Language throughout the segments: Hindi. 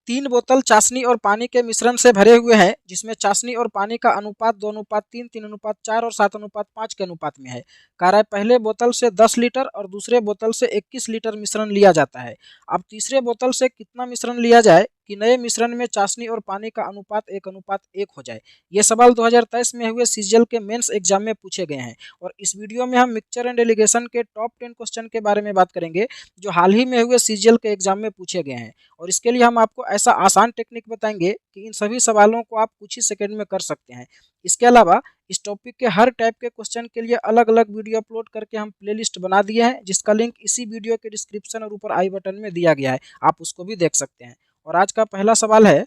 3 बोतल चाशनी और पानी के मिश्रण से भरे हुए हैं, जिसमें चाशनी और पानी का अनुपात 2:3, 3:4 और 7:5 के अनुपात में है। कह रहा है पहले बोतल से 10 लीटर और दूसरे बोतल से 21 लीटर मिश्रण लिया जाता है। अब तीसरे बोतल से कितना मिश्रण लिया जाए कि नए मिश्रण में चाशनी और पानी का अनुपात 1:1 हो जाए। ये सवाल 2023 में हुए सीजीएल के मेंस एग्जाम में पूछे गए हैं। और इस वीडियो में हम मिक्सचर एंड एलिगेशन के टॉप 10 क्वेश्चन के बारे में बात करेंगे, जो हाल ही में हुए सीजीएल के एग्जाम में पूछे गए हैं। और इसके लिए हम आपको ऐसा आसान टेक्निक बताएंगे कि इन सभी सवालों को आप कुछ ही सेकंड में कर सकते हैं। इसके अलावा इस टॉपिक के हर टाइप के क्वेश्चन के लिए अलग अलग वीडियो अपलोड करके हम प्लेलिस्ट बना दिए हैं, जिसका लिंक इसी वीडियो के डिस्क्रिप्शन और ऊपर आई बटन में दिया गया है, आप उसको भी देख सकते हैं। और आज का पहला सवाल है,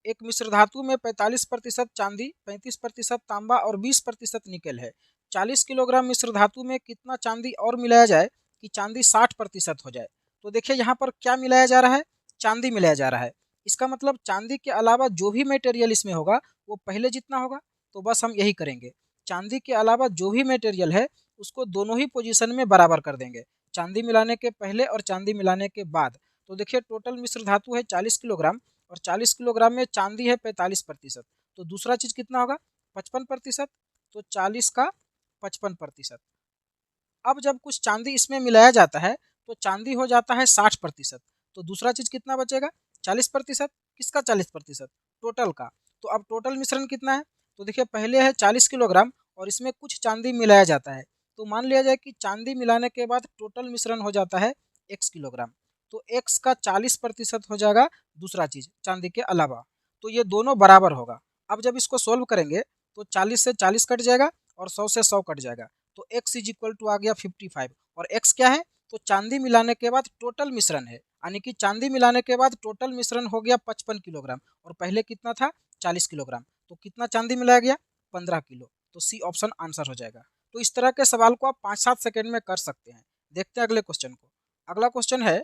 एक मिश्र धातु में 45% चांदी, 35% तांबा और 20% निकेल है। 40 किलोग्राम मिश्र धातु में कितना चांदी और मिलाया जाए कि चांदी 60% हो जाए। तो देखिए यहाँ पर क्या मिलाया जा रहा है, चांदी मिलाया जा रहा है। इसका मतलब चांदी के अलावा जो भी मटेरियल इसमें होगा वो पहले जितना होगा। तो बस हम यही करेंगे, चांदी के अलावा जो भी मटेरियल है उसको दोनों ही पोजीशन में बराबर कर देंगे, चांदी मिलाने के पहले और चांदी मिलाने के बाद। तो देखिए टोटल मिश्र धातु है 40 किलोग्राम और 40 किलोग्राम में चांदी है 45%। तो दूसरा चीज कितना होगा, 55%। तो 40 का 55%। अब जब कुछ चांदी इसमें मिलाया जाता है तो चांदी हो जाता है 60%। तो दूसरा चीज कितना बचेगा, 40%। किसका 40%, टोटल का। तो अब टोटल मिश्रण कितना है, तो देखिए पहले है 40 किलोग्राम और इसमें कुछ चांदी मिलाया जाता है। तो मान लिया जाए कि चांदी मिलाने के बाद टोटल मिश्रण हो जाता है x किलोग्राम। तो x का 40% हो जाएगा दूसरा चीज चांदी के अलावा। तो ये दोनों बराबर होगा। अब जब इसको सोल्व करेंगे तो 40 से 40 कट जाएगा और 100 से 100 कट जाएगा। तो x इज इक्वल टू आ गया 55। और x क्या है, तो चांदी मिलाने के बाद टोटल मिश्रण है, यानी कि चांदी मिलाने के बाद टोटल मिश्रण हो गया 55 किलोग्राम और पहले कितना था 40 किलोग्राम। तो कितना चांदी मिलाया गया, 15 किलो। तो सी ऑप्शन आंसर हो जाएगा। तो इस तरह के सवाल को आप 5-7 सेकंड में कर सकते हैं। देखते हैं अगले क्वेश्चन को। अगला क्वेश्चन है,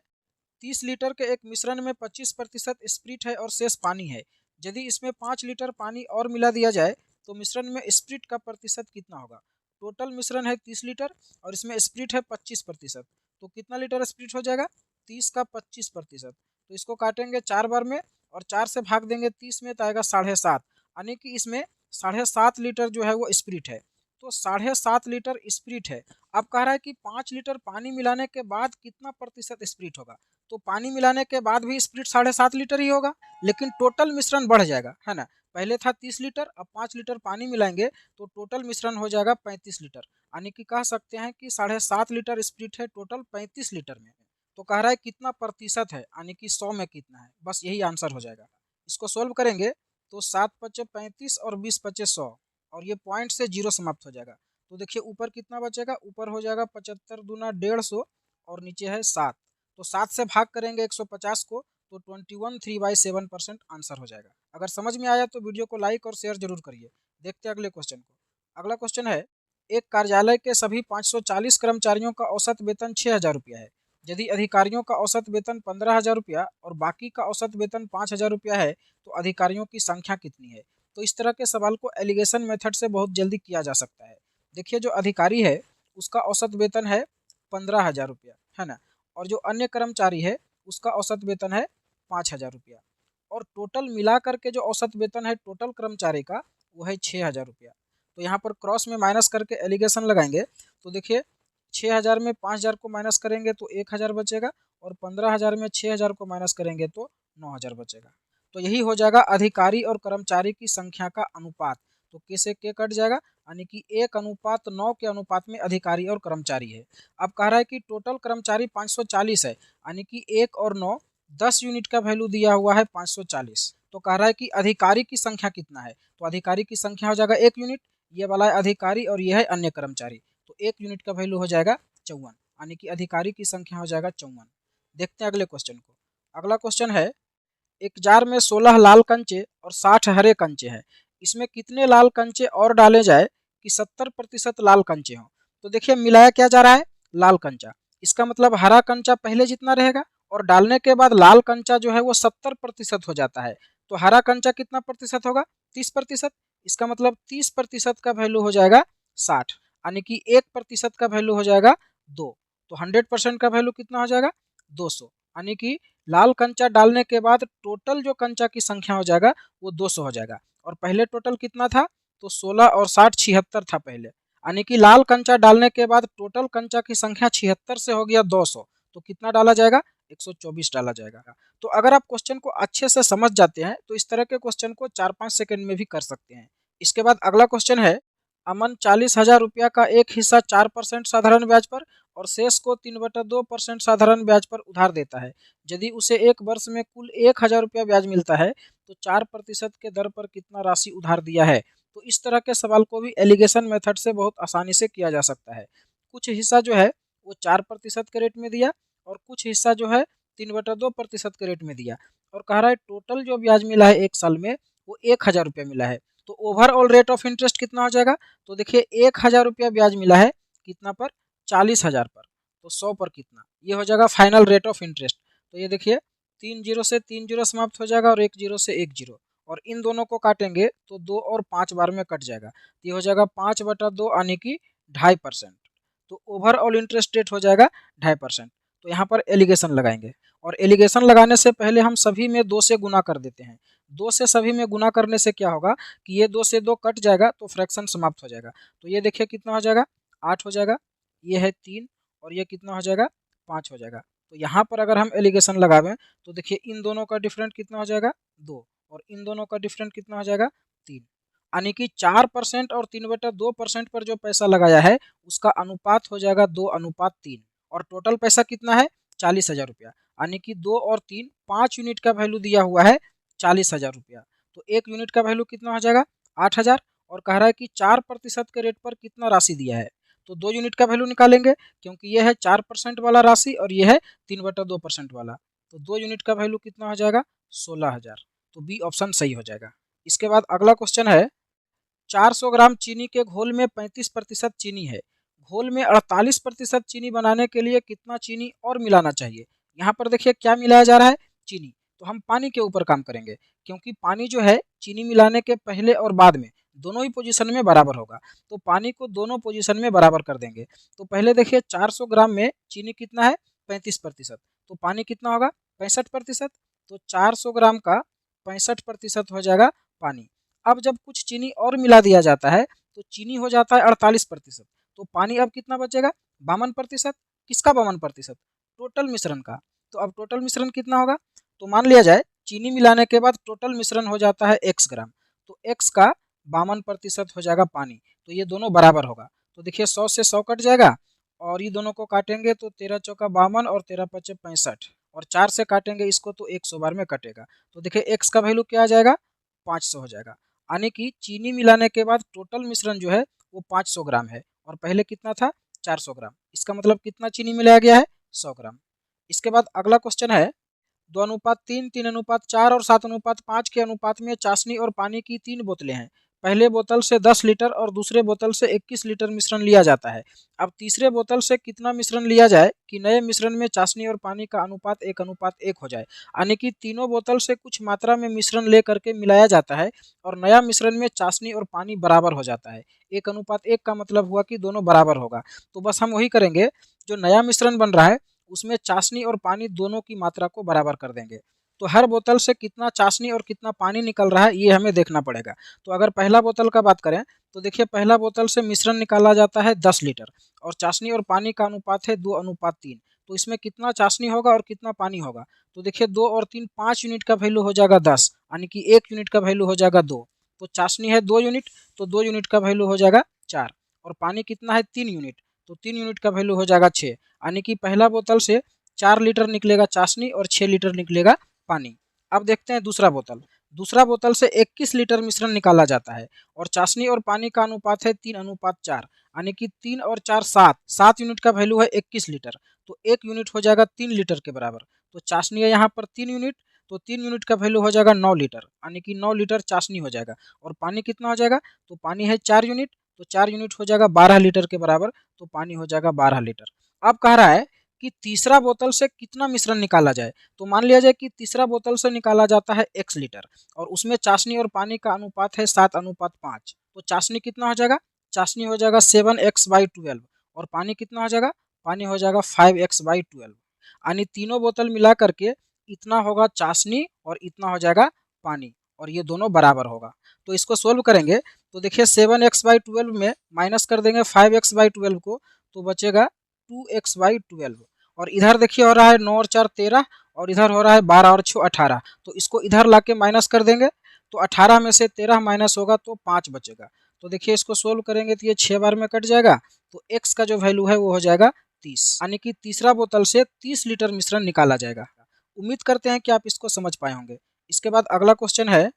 30 लीटर के एक मिश्रण में 25% स्प्रिट है और शेष पानी है। यदि इसमें 5 लीटर पानी और मिला दिया जाए तो मिश्रण में स्प्रिट का प्रतिशत कितना होगा। टोटल मिश्रण है 30 लीटर और इसमें स्प्रिट है 25%। तो कितना लीटर स्प्रिट हो जाएगा, 30 का 25%। तो इसको काटेंगे 4 बार में और 4 से भाग देंगे 30 में तो आएगा 7.5, यानी कि इसमें 7.5 लीटर जो है वो स्प्रिट है। तो 7.5 लीटर स्प्रिट है। अब कह रहा है कि 5 लीटर पानी मिलाने के बाद कितना प्रतिशत स्प्रिट होगा। तो पानी मिलाने के बाद भी स्प्रिट 7.5 लीटर ही होगा, लेकिन टोटल मिश्रण बढ़ जाएगा, है ना। पहले था 30 लीटर, अब 5 लीटर पानी मिलाएंगे तो टोटल मिश्रण हो जाएगा 35 लीटर, यानी कि कह सकते हैं कि 7.5 लीटर स्प्रिट है टोटल 35 लीटर में। तो कह रहा है कितना प्रतिशत है, यानी कि 100 में कितना है, बस यही आंसर हो जाएगा। इसको सोल्व करेंगे तो 7×5 = 35 और 20×5 = 100 और ये पॉइंट से जीरो समाप्त हो जाएगा। तो देखिए ऊपर कितना बचेगा, ऊपर हो जाएगा 75 दूना 150 और नीचे है 7। तो 7 से भाग करेंगे 150 को तो 21/3/7% आंसर हो जाएगा। अगर समझ में आया तो वीडियो को लाइक और शेयर जरूर करिए। देखते हैं अगले क्वेश्चन को। अगला क्वेश्चन है, एक कार्यालय के सभी 540 कर्मचारियों का औसत वेतन 6,000 रुपया है। यदि अधिकारियों का औसत वेतन 15,000 रुपया और बाकी का औसत वेतन 5,000 रुपया है तो अधिकारियों की संख्या कितनी है। तो इस तरह के सवाल को एलिगेशन मेथड से बहुत जल्दी किया जा सकता है। देखिए जो अधिकारी है उसका औसत वेतन है 15,000 रुपया, है ना। और जो अन्य कर्मचारी है उसका औसत वेतन है 5,000 रुपया। और टोटल मिला करके जो औसत वेतन है टोटल कर्मचारी का वो है 6,000 रुपया। तो यहाँ पर क्रॉस में माइनस करके एलिगेशन लगाएंगे तो देखिए 6,000 में 5,000 को माइनस करेंगे तो 1,000 बचेगा और 15,000 में 6,000 को माइनस करेंगे तो 9,000 बचेगा। तो यही हो जाएगा अधिकारी और कर्मचारी की संख्या का अनुपात। तो के से के कट जाएगा, यानी कि 1:9 के अनुपात में अधिकारी और कर्मचारी है। अब कह रहा है कि टोटल कर्मचारी 540 है, यानी कि 1 और 9 10 यूनिट का वैल्यू दिया हुआ है 540। तो कह रहा है कि अधिकारी की संख्या कितना है, तो अधिकारी की संख्या हो जाएगा 1 यूनिट। ये वाला है अधिकारी और ये है अन्य कर्मचारी। तो 1 यूनिट का वैल्यू हो जाएगा 54, यानी कि अधिकारी की संख्या हो जाएगा 54। देखते हैं अगले क्वेश्चन को। अगला क्वेश्चन है, एक जार में 16 लाल कंचे और 60 हरे कंचे हैं। इसमें कितने लाल कंचे और डाले जाए कि 70% लाल कंचे हों। तो देखिए मिलाया क्या जा रहा है, लाल कंचा। इसका मतलब हरा कंचा पहले जितना रहेगा और डालने के बाद लाल कंचा जो है वो 70% हो जाता है। तो हरा कंचा कितना प्रतिशत होगा, 30%। इसका मतलब 30% का वैल्यू हो जाएगा 60, यानी कि 1% का वैल्यू हो जाएगा 2। तो 100% का वैल्यू कितना हो जाएगा 200। यानी कि लाल कंचा डालने के बाद टोटल जो कंचा की संख्या हो जाएगा वो 200 हो जाएगा। और पहले टोटल कितना था, तो 16 और 60 76 था पहले, यानी कि लाल कंचा डालने के बाद टोटल कंचा की संख्या 76 से हो गया 200, तो कितना डाला जाएगा, 124 डाला जाएगा। तो अगर आप क्वेश्चन को अच्छे से समझ जाते हैं तो इस तरह के क्वेश्चन को 4-5 सेकंड में भी कर सकते हैं। इसके बाद अगला क्वेश्चन है, अमन 40,000 रुपया का एक हिस्सा 4% साधारण ब्याज पर और शेष को 3/2% साधारण ब्याज पर उधार देता है। यदि उसे एक वर्ष में कुल 1,000 रुपया ब्याज मिलता है तो 4% के दर पर कितना राशि उधार दिया है। तो इस तरह के सवाल को भी एलिगेशन मेथड से बहुत आसानी से किया जा सकता है। कुछ हिस्सा जो है वो 4% के रेट में दिया और कुछ हिस्सा जो है 3/2% के रेट में दिया, और कह रहा है टोटल जो ब्याज मिला है एक साल में वो 1,000 रुपया मिला है। तो ओवरऑल रेट ऑफ इंटरेस्ट कितना हो जाएगा, तो देखिए 1,000 रुपया ब्याज मिला है कितना पर, 40,000 पर, तो 100 पर कितना, ये हो जाएगा फाइनल रेट ऑफ इंटरेस्ट। तो ये देखिए 3 जीरो से 3 जीरो समाप्त हो जाएगा और 1 जीरो से 1 जीरो, और इन दोनों को काटेंगे तो 2 और 5 बार में कट जाएगा, तो ये हो जाएगा 5/2 यानी कि 2.5%। तो ओवरऑल इंटरेस्ट रेट हो जाएगा 2.5%। तो यहाँ पर एलिगेशन लगाएंगे, और एलिगेशन लगाने से पहले हम सभी में 2 से गुना कर देते हैं। 2 से सभी में गुना करने से क्या होगा कि ये 2 से 2 कट जाएगा तो फ्रैक्शन समाप्त हो जाएगा। तो ये देखिए कितना हो जाएगा, 8 हो जाएगा, ये है 3 और ये कितना हो जाएगा, 5 हो जाएगा। तो यहाँ पर अगर हम एलिगेशन लगावें तो देखिए इन दोनों का डिफरेंट कितना हो जाएगा, 2, और इन दोनों का डिफरेंट कितना हो जाएगा, 3, यानी कि 4% और 3/2% पर जो पैसा लगाया है उसका अनुपात हो जाएगा 2:3, और टोटल पैसा कितना है, 40,000 रुपया, यानी कि 2 और 3 5 यूनिट का वैल्यू दिया हुआ है 40,000 रुपया। तो 1 यूनिट का वैल्यू कितना हो जाएगा, 8,000, और कह रहा है कि 4% के रेट पर कितना राशि दिया है। तो 2 यूनिट का वैल्यू निकालेंगे क्योंकि ये है 4% वाला राशि और ये है 3/2% वाला। तो 2 यूनिट का वैल्यू कितना हो जाएगा, 16,000। तो बी ऑप्शन सही हो जाएगा। इसके बाद अगला क्वेश्चन है, 400 ग्राम चीनी के घोल में 35% चीनी है। घोल में 48% चीनी बनाने के लिए कितना चीनी और मिलाना चाहिए। यहाँ पर देखिए क्या मिलाया जा रहा है, चीनी। तो हम पानी के ऊपर काम करेंगे क्योंकि पानी जो है चीनी मिलाने के पहले और बाद में दोनों ही पोजीशन में बराबर होगा, तो पानी को दोनों पोजीशन में बराबर कर देंगे। तो पहले देखिए 400 ग्राम में चीनी कितना है, 35%, तो पानी कितना होगा, 65%। तो 400 ग्राम का 65% हो जाएगा पानी। अब जब कुछ चीनी और मिला दिया जाता है तो चीनी हो जाता है 48%, तो पानी अब कितना बचेगा, 52%। किसका 52%, टोटल मिश्रण का। तो अब टोटल मिश्रण कितना होगा, तो मान लिया जाए चीनी मिलाने के बाद टोटल मिश्रण हो जाता है x ग्राम, तो x का 52% हो जाएगा पानी, तो ये दोनों बराबर होगा। तो देखिए 100 से 100 कट जाएगा और ये दोनों को काटेंगे तो 13 चौका 52 और 13 पचे 65, और 4 से काटेंगे इसको तो 100 बार में कटेगा। तो देखिए x का वैल्यू क्या आ जाएगा, 500 हो जाएगा, यानी कि चीनी मिलाने के बाद टोटल मिश्रण जो है वो 500 ग्राम है और पहले कितना था, 400 ग्राम। इसका मतलब कितना चीनी मिलाया गया है, 100 ग्राम। इसके बाद अगला क्वेश्चन है, 2:3, 3:4 और 7:5 के अनुपात में चाशनी और पानी की 3 बोतलें हैं। पहले बोतल से 10 लीटर और दूसरे बोतल से 21 लीटर मिश्रण लिया जाता है। अब तीसरे बोतल से कितना मिश्रण लिया जाए कि नए मिश्रण में चाशनी और पानी का अनुपात 1:1 हो जाए। यानी कि तीनों बोतल से कुछ मात्रा में मिश्रण ले करके मिलाया जाता है और नया मिश्रण में चाशनी और पानी बराबर हो जाता है। 1:1 का मतलब हुआ कि दोनों बराबर होगा। तो बस हम वही करेंगे, जो नया मिश्रण बन रहा है उसमें चाशनी और पानी दोनों की मात्रा को बराबर कर देंगे। तो हर बोतल से कितना चाशनी और कितना पानी निकल रहा है ये हमें देखना पड़ेगा। तो अगर पहला बोतल का बात करें तो देखिए पहला बोतल से मिश्रण निकाला जाता है 10 लीटर और चाशनी और पानी का अनुपात है 2:3। तो इसमें कितना चाशनी होगा और कितना पानी होगा, तो देखिए 2 और 3 5 यूनिट का वैल्यू हो जाएगा 10, यानी कि 1 यूनिट का वैल्यू हो जाएगा 2। तो चाशनी है 2 यूनिट, तो 2 यूनिट का वैल्यू हो जाएगा 4, और पानी कितना है 3 यूनिट, तो 3 यूनिट का वैल्यू हो जाएगा 6, यानी कि पहला बोतल से 4 लीटर निकलेगा चाशनी और 6 लीटर निकलेगा पानी। अब देखते हैं दूसरा बोतल। दूसरा बोतल से 21 लीटर मिश्रण निकाला जाता है और चाशनी और पानी का अनुपात है 3:4, यानी कि 3 और 4 7 यूनिट का वैल्यू है 21 लीटर, तो 1 यूनिट हो जाएगा 3 लीटर के बराबर। तो चाशनी है यहाँ पर 3 यूनिट, तो 3 यूनिट का वैल्यू हो जाएगा 9 लीटर, यानी कि 9 लीटर चाशनी हो जाएगा। और पानी कितना हो जाएगा, तो पानी है 4 यूनिट, तो 4 यूनिट हो जाएगा 12 लीटर के बराबर, तो पानी हो जाएगा 12 लीटर। अब कह रहा है कि तीसरा बोतल से कितना मिश्रण निकाला जाए। तो मान लिया जाए कि तीसरा बोतल से निकाला जाता है x लीटर और उसमें चाशनी और पानी का अनुपात है 7:5। तो चाशनी कितना हो जाएगा, चाशनी हो जाएगा 7x/12 और पानी कितना हो जाएगा, पानी हो जाएगा 5x/12। यानी तीनों बोतल मिला करके इतना होगा चाशनी और इतना हो जाएगा पानी, और ये दोनों बराबर होगा। तो इसको सोल्व करेंगे तो देखिए 7x/12 में माइनस कर देंगे 5x/12 को, तो बचेगा 2x/12। और इधर देखिए हो रहा है 9 और 4 13, और इधर हो रहा है 12 और 6 18। तो इसको इधर लाके माइनस कर देंगे तो 18 में से 13 माइनस होगा तो 5 बचेगा। तो देखिए इसको सोल्व करेंगे तो ये 6 बार में कट जाएगा, तो x का जो वैल्यू है वो हो जाएगा 30, यानी कि तीसरा बोतल से 30 लीटर मिश्रण निकाला जाएगा। उम्मीद करते हैं कि आप इसको समझ पाए होंगे। इसके बाद अगला क्वेश्चन है,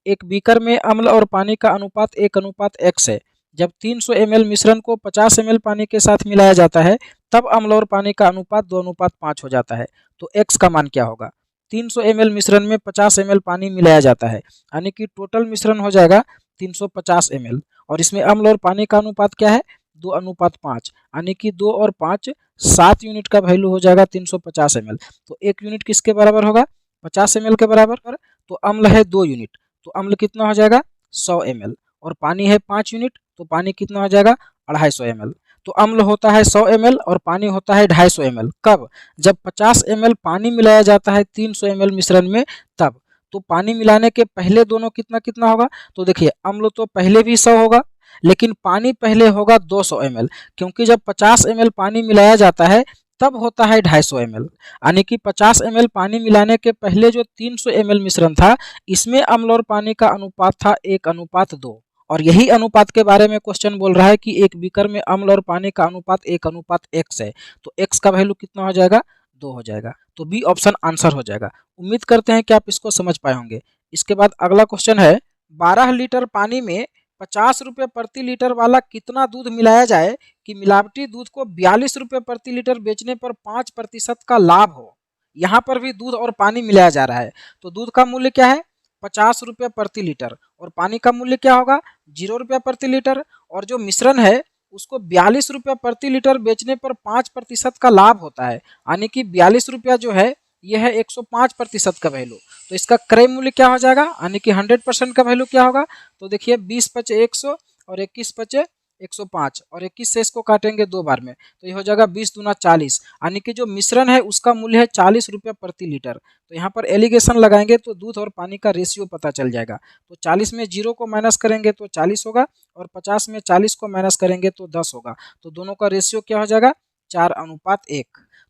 एक बीकर में अम्ल और पानी का अनुपात 1:x है। जब 300 ml मिश्रण को 50 ml पानी के साथ मिलाया जाता है तब अम्ल और पानी का अनुपात 2:5 हो जाता है। तो x का मान क्या होगा? 300 ml मिश्रण में 50 ml पानी मिलाया जाता है, यानी कि टोटल मिश्रण हो जाएगा 350 ml, और इसमें अम्ल और पानी का अनुपात क्या है? 2:5, यानी कि 2 और 5 7 यूनिट का वैल्यू हो जाएगा 350 ml। तो 1 यूनिट किसके बराबर होगा? 50 ml के बराबर। तो अम्ल है 2 यूनिट, तो अम्ल कितना हो जाएगा? 100 ml, और पानी है 5 यूनिट, तो पानी कितना हो जाएगा? 250 ml। तो अम्ल होता है 100 ml और पानी होता है 250 ml। कब? जब 50 ml पानी मिलाया जाता है 300 ml मिश्रण में, तब। तो पानी मिलाने के पहले दोनों कितना कितना होगा? तो देखिए अम्ल तो पहले भी 100 होगा, लेकिन पानी पहले होगा 200 ml, क्योंकि जब 50 ml पानी मिलाया जाता है तब होता है 250 ml, यानी कि 50 ml पानी मिलाने के पहले जो 300 ml मिश्रण था, इसमें अम्ल और पानी का अनुपात था 1:2। और यही अनुपात के बारे में क्वेश्चन बोल रहा है कि एक बीकर में अम्ल और पानी का अनुपात 1:x है। तो x का वैल्यू कितना हो जाएगा? 2 हो जाएगा। तो बी ऑप्शन आंसर हो जाएगा। उम्मीद करते हैं कि आप इसको समझ पाए होंगे। इसके बाद अगला क्वेश्चन है, 12 लीटर पानी में 50 रुपये प्रति लीटर वाला कितना दूध मिलाया जाए कि मिलावटी दूध को 42 रुपये प्रति लीटर बेचने पर 5% का लाभ हो। यहाँ पर भी दूध और पानी मिलाया जा रहा है, तो दूध का मूल्य क्या है? 50 रुपये प्रति लीटर, और पानी का मूल्य क्या होगा? 0 रुपया प्रति लीटर, और जो मिश्रण है उसको 42 रुपया प्रति लीटर बेचने पर 5% का लाभ होता है, यानी कि 42 रुपया जो है यह है 105% का वैल्यू। तो इसका क्रय मूल्य क्या हो जाएगा? यानी कि 100% का वैल्यू क्या होगा? तो देखिए 20 पचे 100 और 21 पचे 105, और 21 से इसको काटेंगे 2 बार में, तो ये हो जाएगा 20 दूना 40, यानी कि जो मिश्रण है उसका मूल्य है 40 रुपया प्रति लीटर। तो यहाँ पर एलिगेशन लगाएंगे तो दूध और पानी का रेशियो पता चल जाएगा। तो 40 में 0 को माइनस करेंगे तो 40 होगा, और 50 में 40 को माइनस करेंगे तो 10 होगा। तो दोनों का रेशियो क्या हो जाएगा? 4:1।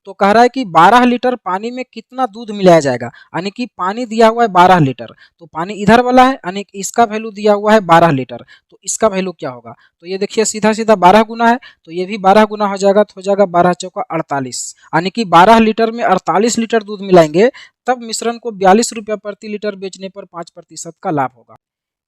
तो कह रहा है कि 12 लीटर पानी में कितना दूध मिलाया जाएगा, यानी कि पानी दिया हुआ है 12 लीटर, तो पानी इधर वाला है, यानी कि इसका वैल्यू दिया हुआ है 12 लीटर, तो इसका वैल्यू क्या होगा? तो ये देखिए सीधा सीधा 12 गुना है, तो ये भी 12 गुना हो जाएगा, तो हो जाएगा 12 चौका 48, यानी कि 12 लीटर में 48 लीटर दूध मिलाएंगे तब मिश्रण को 42 रुपया प्रति लीटर बेचने पर 5% का लाभ होगा।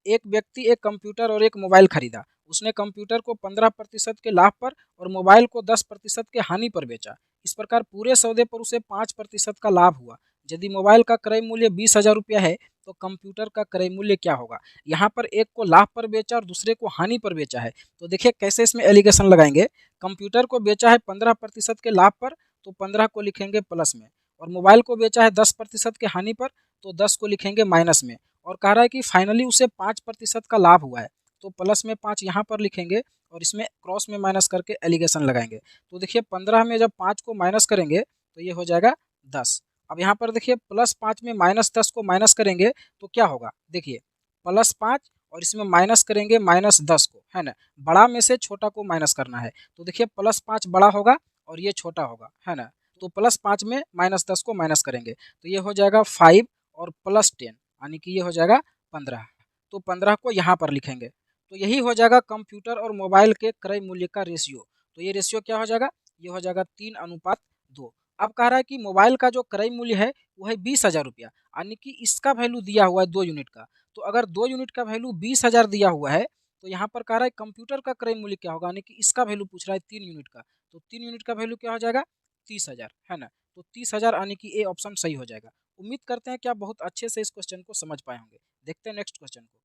एक व्यक्ति एक कंप्यूटर और एक मोबाइल खरीदा। उसने कंप्यूटर को 15% के लाभ पर और मोबाइल को 10% के हानि पर बेचा। इस प्रकार पूरे सौदे पर उसे 5% का लाभ हुआ। यदि मोबाइल का क्रय मूल्य 20,000 रुपया है तो कंप्यूटर का क्रय मूल्य क्या होगा? यहाँ पर एक को लाभ पर बेचा और दूसरे को हानि पर बेचा है, तो देखिए कैसे इसमें एलिगेशन लगाएंगे। कंप्यूटर को बेचा है 15% के लाभ पर, तो 15 को लिखेंगे प्लस में, और मोबाइल को बेचा है 10% के हानि पर, तो 10 को लिखेंगे माइनस में, और कह रहा है कि फाइनली उसे 5% का लाभ हुआ है, तो प्लस में 5 यहाँ पर लिखेंगे और इसमें क्रॉस में माइनस करके एलिगेशन लगाएंगे। तो देखिए 15 में जब 5 को माइनस करेंगे तो ये हो जाएगा 10। अब यहाँ पर देखिए +5 में -10 को माइनस करेंगे तो क्या होगा? देखिए +5 और इसमें माइनस करेंगे -10 को, है ना? बड़ा में से छोटा को माइनस करना है, तो देखिए +5 बड़ा होगा और ये छोटा होगा, है ना? तो +5 में -10 को माइनस करेंगे तो ये हो जाएगा 5 और +10, यानी कि ये हो जाएगा 15। तो 15 को यहाँ पर लिखेंगे, तो यही हो जाएगा कंप्यूटर और मोबाइल के क्रय मूल्य का रेशियो। तो ये रेशियो क्या हो जाएगा? ये हो जाएगा 3:2। अब कह रहा है कि मोबाइल का जो क्रय मूल्य है वो है 20,000 रुपया, यानी कि इसका वैल्यू दिया हुआ है 2 यूनिट का। तो अगर 2 यूनिट का वैल्यू 20,000 दिया हुआ है तो यहाँ पर कह रहा है कंप्यूटर का क्रय मूल्य क्या होगा, यानी कि इसका वैल्यू पूछ रहा है 3 यूनिट का। तो 3 यूनिट का वैल्यू क्या हो जाएगा? 30,000, है ना? तो 30,000 यानी कि ए ऑप्शन सही हो जाएगा। उम्मीद करते हैं कि आप बहुत अच्छे से इस क्वेश्चन को समझ पाए होंगे। देखते हैं नेक्स्ट क्वेश्चन को।